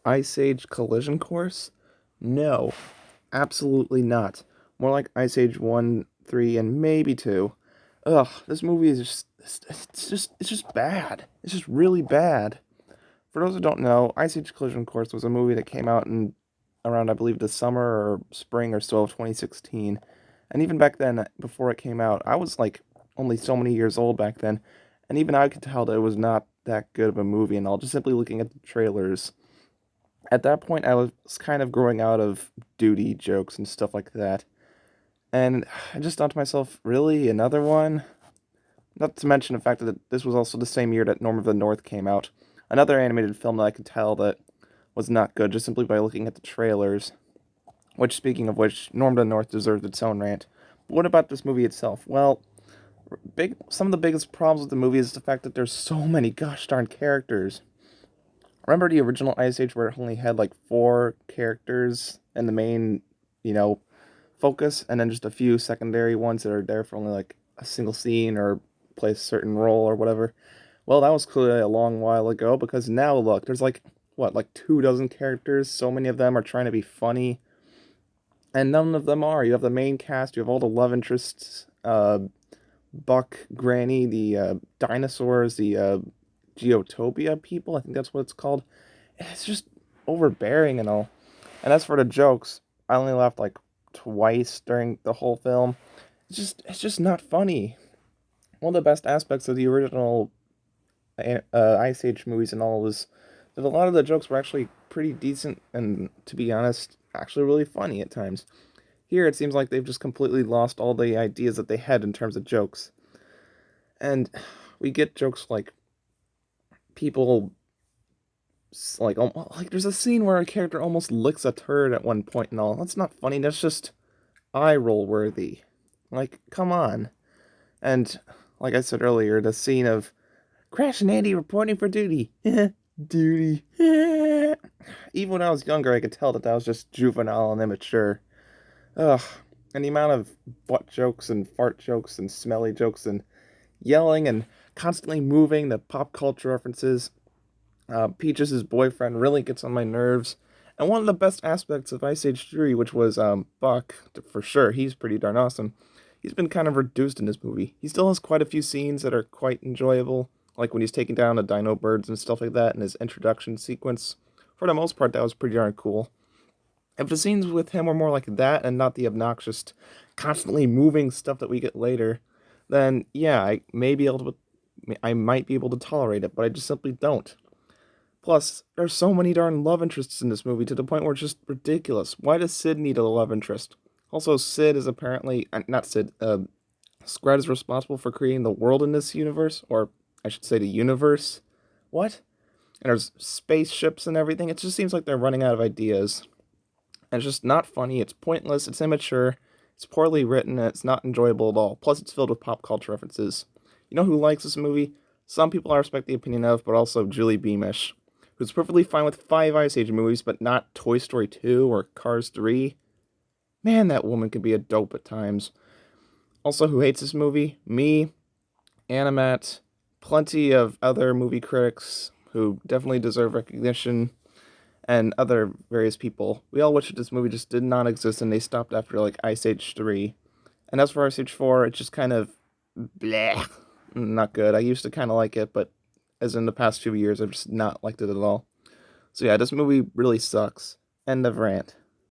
Ice Age Collision Course? No, absolutely not. More like Ice Age 1, 3, and maybe 2. Ugh, this movie is just it's just bad. It's just really bad. For those who don't know, Ice Age Collision Course was a movie that came out in around I believe the summer or spring or so of 2016. And even back then, before it came out, I was like only so many years old back then, and even I could tell that it was not that good of a movie and all, just simply looking at the trailers. At that point, I was kind of growing out of duty jokes and stuff like that. And I just thought to myself, really? Another one? Not to mention the fact that this was also the same year that Norm of the North came out. Another animated film that I could tell that was not good just simply by looking at the trailers. Which, speaking of which, Norm of the North deserves its own rant. But what about this movie itself? Well, some of the biggest problems with the movie is the fact that there's so many gosh darn characters. Remember the original Ice Age where it only had like four characters and the main, you know, focus, and then just a few secondary ones that are there for only like a single scene or play a certain role or whatever. Well, that was clearly a long while ago because now look, there's like what, like 2 dozen characters. So many of them are trying to be funny, and none of them are. You have the main cast, you have all the love interests, Buck, Granny, the dinosaurs, the Geotopia people. I think that's what it's called. It's just overbearing and all. And as for the jokes, I only laughed like twice during the whole film. It's just not funny. One of the best aspects of the original Ice Age movies and all was that a lot of the jokes were actually pretty decent and, to be honest, actually really funny at times. Here, it seems like they've just completely lost all the ideas that they had in terms of jokes. And we get jokes like people like there's a scene where a character almost licks a turd at one point and all. That's not funny. That's just eye roll worthy. Like, come on. And like I said earlier, the scene of Crash and Andy reporting for duty. Duty. Even when I was younger, I could tell that was just juvenile and immature. Ugh. And the amount of butt jokes and fart jokes and smelly jokes and yelling and constantly moving, the pop culture references. Peaches' boyfriend really gets on my nerves. And one of the best aspects of Ice Age 3, which was Buck, for sure, he's pretty darn awesome. He's been kind of reduced in this movie. He still has quite a few scenes that are quite enjoyable, like when he's taking down the dino birds and stuff like that in his introduction sequence. For the most part, that was pretty darn cool. If the scenes with him were more like that and not the obnoxious, constantly moving stuff that we get later, then yeah, I might be able to tolerate it, but I just simply don't. Plus, there's so many darn love interests in this movie to the point where it's just ridiculous. Why does Sid need a love interest? Also, Sid is apparently not Sid. Scrat is responsible for creating the world in this universe, or I should say, the universe. What? And there's spaceships and everything. It just seems like they're running out of ideas. And it's just not funny. It's pointless. It's immature. It's poorly written, and it's not enjoyable at all. Plus, it's filled with pop culture references. You know who likes this movie? Some people I respect the opinion of, but also Julie Beamish, who's perfectly fine with five Ice Age movies, but not Toy Story 2 or Cars 3. Man, that woman can be a dope at times. Also, who hates this movie? Me, Animat, plenty of other movie critics who definitely deserve recognition, and other various people. We all wish that this movie just did not exist and they stopped after like Ice Age 3. And as for Ice Age 4, it's just kind of bleh. Not good. I used to kind of like it, but as in the past few years, I've just not liked it at all. So yeah, this movie really sucks. End of rant.